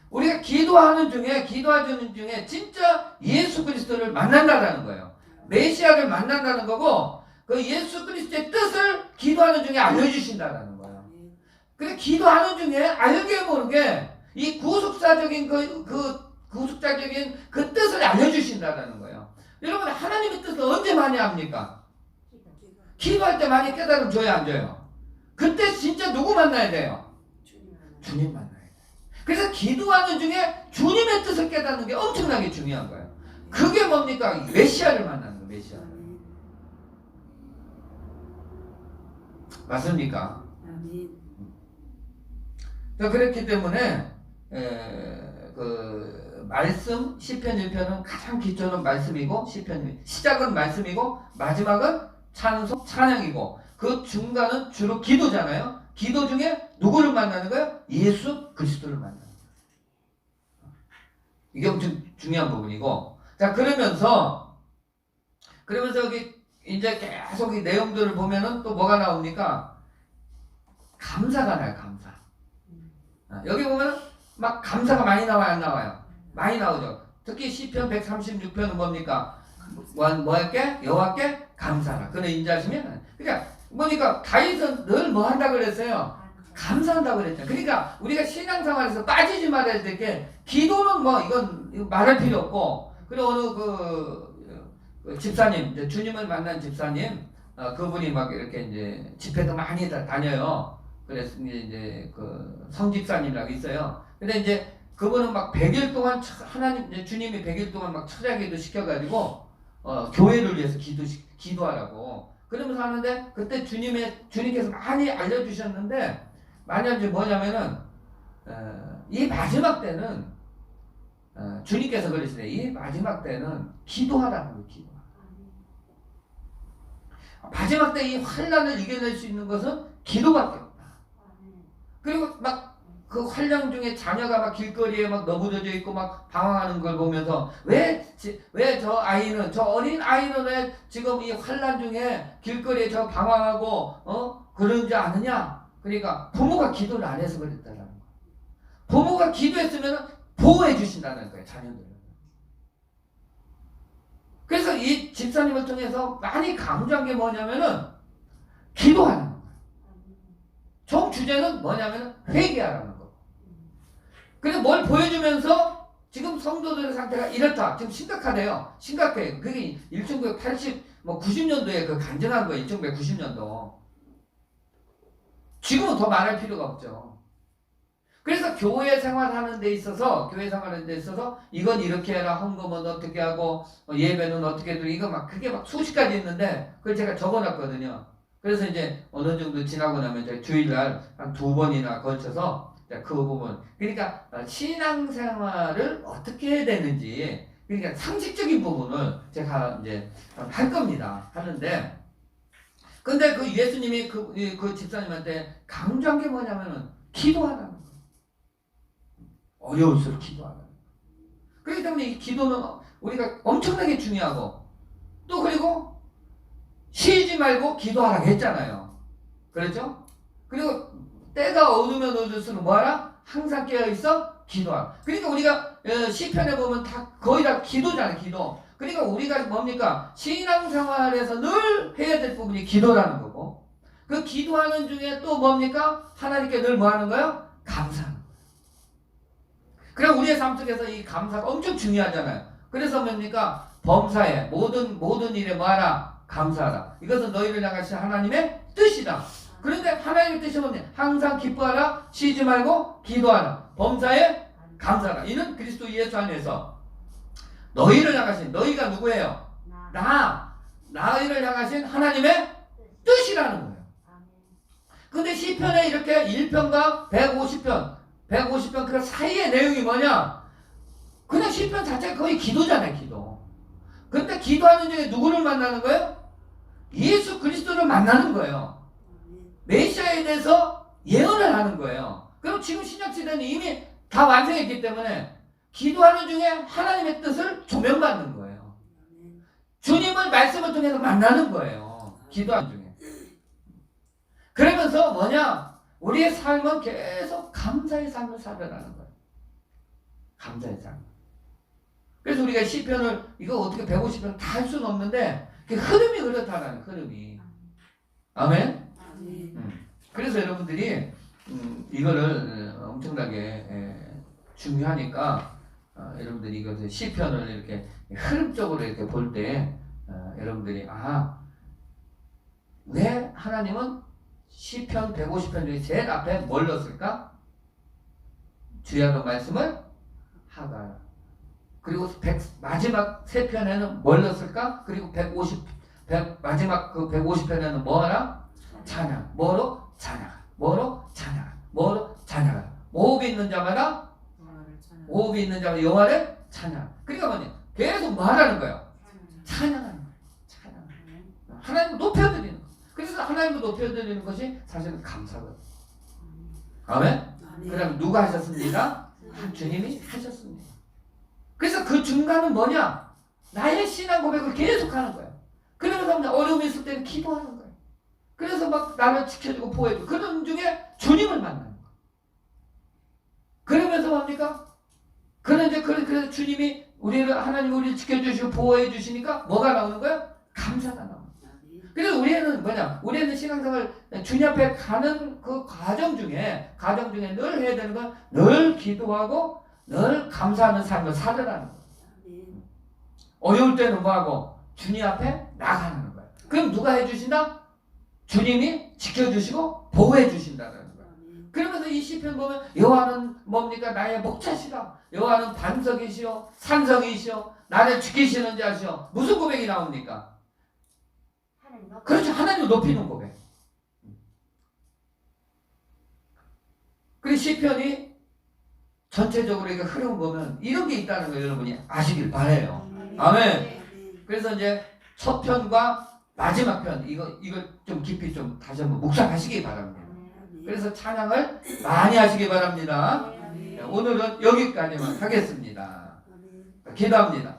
Speaker 1: 우리가 기도하는 중에 진짜 예수 그리스도를 만난다라는 거예요. 메시아를 만난다는 거고 그 예수 그리스도의 뜻을 기도하는 중에 알려주신다라는 거예요. 그래 기도하는 중에 알게 모르게 이 구속사적인 구속자적인 그 뜻을 알려주신다라는 거예요. 여러분 하나님의 뜻을 언제 많이 합니까? 기도할 때 많이 깨달음 줘요, 안 줘요? 그때 진짜 누구 만나야 돼요? 주님 만나야 돼요. 그래서 기도하는 중에 주님의 뜻을 깨닫는 게 엄청나게 중요한 거예요. 그게 뭡니까? 메시아를 만나는 거예요, 메시아를. 맞습니까? 그렇기 때문에 그 말씀 시편 1편은 가장 기초는 말씀이고 시작은 말씀이고 마지막은 찬송, 찬양이고 그 중간은 주로 기도잖아요. 기도 중에 누구를 만나는 거예요? 예수 그리스도를 만나는 거예요. 이게 엄청 중요한 부분이고 자 그러면서 여기 이제 계속 이 내용들을 보면은 또 뭐가 나옵니까? 감사가 나요. 감사. 여기 보면은 막 감사가 많이 나와요, 안 나와요? 많이 나오죠. 특히 시편 136편은 뭡니까? 뭐할게? 여호와께 감사하라. 그는 인자하시면 그러니까 뭐니까 다윗은 늘 뭐 한다 그랬어요? 감사한다고 그랬죠. 그러니까 우리가 신앙생활에서 빠지지 말아야 될 게 기도는 뭐 이건 말할 필요 없고 그리고 어느 그 집사님 이제 주님을 만난 집사님 그분이 막 이렇게 이제 집회도 많이 다녀요. 그래서 이제 그 성집사님이라고 있어요. 근데 이제 그분은 막 100일 동안 하나님 이제 주님이 100일 동안 막 철야기도 시켜가지고 교회를 위해서 기도하라고 그러면서 하는데 그때 주님께서 많이 알려주셨는데 만약 이제 뭐냐면은 이 마지막 때는 주님께서 그러시네. 이 마지막 때는 기도하라는 거예요. 기도. 마지막 때 이 환란을 이겨낼 수 있는 것은 기도밖에 없다. 그리고 막 그 환란 중에 자녀가 막 길거리에 막 너부러져 있고 막 방황하는 걸 보면서 왜 저 아이는 저 어린 아이는 왜 지금 이 환란 중에 길거리에 저 방황하고 그런지 아느냐? 그러니까 부모가 기도를 안 해서 그랬다는 거예요. 부모가 기도했으면 보호해 주신다는 거예요, 자녀들을. 그래서 이 집사님을 통해서 많이 강조한 게 뭐냐면은 기도하는 거예요. 총 주제는 뭐냐면은 회개하라는 거예요. 그래서 뭘 보여주면서 지금 성도들의 상태가 이렇다. 지금 심각하대요. 심각해요. 그게 1980, 90년도에 그 간증한 거예요. 1990년도. 지금은 더 말할 필요가 없죠. 그래서 교회 생활하는 데 있어서 이건 이렇게 해라, 헌금은 어떻게 하고 예배는 어떻게 해도 이거 막 그게 막 수십 가지 있는데 그걸 제가 적어놨거든요. 그래서 이제 어느 정도 지나고 나면 저희 주일날 한 2번이나 걸쳐서 그 부분 그러니까 신앙생활을 어떻게 해야 되는지 그러니까 상식적인 부분을 제가 이제 할 겁니다. 하는데 근데 그 예수님이 그 집사님한테 강조한 게 뭐냐면은 기도하라는 거예요. 어려울수록 기도하라는 거예요. 그렇기 때문에 이 기도는 우리가 엄청나게 중요하고 또 그리고 쉬지 말고 기도하라고 했잖아요. 그렇죠? 그리고 때가 어두면 어둘수록 뭐하라? 항상 깨어있어 기도하라. 그러니까 우리가 시편에 보면 다 거의 다 기도잖아요. 기도. 그러니까 우리가 뭡니까? 신앙생활에서 늘 해야 될 부분이 기도라는 거고 그 기도하는 중에 또 뭡니까? 하나님께 늘 뭐하는 거예요? 감사하는 거예요. 그럼 우리의 삶 속에서 이 감사가 엄청 중요하잖아요. 그래서 뭡니까? 범사에 모든 일에 뭐하라? 감사하라. 이것은 너희를 향하신 하나님의 뜻이다. 그런데 하나님의 뜻이 뭐냐? 항상 기뻐하라, 쉬지 말고 기도하라. 범사에 감사하라. 이는 그리스도 예수 안에서 너희를 향하신 너희가 누구예요? 너희를 향하신 하나님의 뜻이라는 거예요. 근데 시편에 이렇게 1편과 150편 그 사이의 내용이 뭐냐? 그냥 시편 자체가 거의 기도잖아요, 기도. 근데 기도하는 중에 누구를 만나는 거예요? 예수 그리스도를 만나는 거예요. 메시아에 대해서 예언을 하는 거예요. 그럼 지금 신약시대는 이미 다 완성했기 때문에 기도하는 중에 하나님의 뜻을 조명받는 거예요. 주님을 말씀을 통해서 만나는 거예요. 기도하는 중에. 그러면서 뭐냐? 우리의 삶은 계속 감사의 삶을 살아가는 거예요. 감사의 삶. 그래서 우리가 시편을 이거 어떻게 150편 다 할 수는 없는데 그 흐름이 그렇다는 흐름이. 아멘. 그래서 여러분들이 이거를 엄청나게 중요하니까 여러분들이 이것을 시편을 이렇게 흐름적으로 이렇게 볼 때 여러분들이 왜 하나님은 시편 150편 중에 제일 앞에 뭘 넣었을까? 주야로 말씀을 하가. 그리고 마지막 세 편에는 뭘 넣었을까? 그리고 마지막 그 150편에는 뭐 하나? 찬양. 뭐로? 찬양. 뭐로? 찬양. 뭐로? 찬양. 호흡이 있는 자마다 여호와를 찬양. 그러니까 뭐냐? 계속 말하는 거예요. 찬양하는 거예요. 찬양. 하나님을 높여드리는 거예요. 그래서 하나님을 높여드리는 것이 사실은 감사거든요. 아멘? 그다음 누가 하셨습니까? 주님이 하셨습니다. 그래서 그 중간은 뭐냐? 나의 신앙 고백을 계속하는 거예요. 그러면서 어려움이 있을 때는 기도하는 거예요. 그래서 막 나를 지켜주고 보호해주고 그런 중에 주님을 만나는 거예요. 그러면서 뭡니까? 그래서 주님이 하나님 우리를 지켜주시고 보호해 주시니까 뭐가 나오는 거예요? 감사가 나오는 거예요. 그래서 우리는 뭐냐? 우리는 신앙생활 주님 앞에 가는 그 과정 중에 늘 해야 되는 건 늘 기도하고 늘 감사하는 삶을 살으라는 거예요. 어려울 때는 뭐하고? 주님 앞에 나가는 거예요. 그럼 누가 해주신다? 주님이 지켜주시고 보호해 주신다는 거예요. 그러면서 이 시편 보면 여호와는 뭡니까? 나의 목자시라. 여호와는 반석이시오 산성이시오 나를 지키시는 자시오. 무슨 고백이 나옵니까? 그렇죠. 하나님을 높이는 고백. 그리고 시편이 전체적으로 이렇게 흐름 보면 이런 게 있다는 거 여러분이 아시길 바라요. 아멘. 그래서 이제 첫 편과 마지막 편 이거 좀 깊이 좀 다시 한번 묵상하시기 바랍니다. 그래서 찬양을 많이 하시기 바랍니다. 오늘은 여기까지만 하겠습니다. 기도합니다.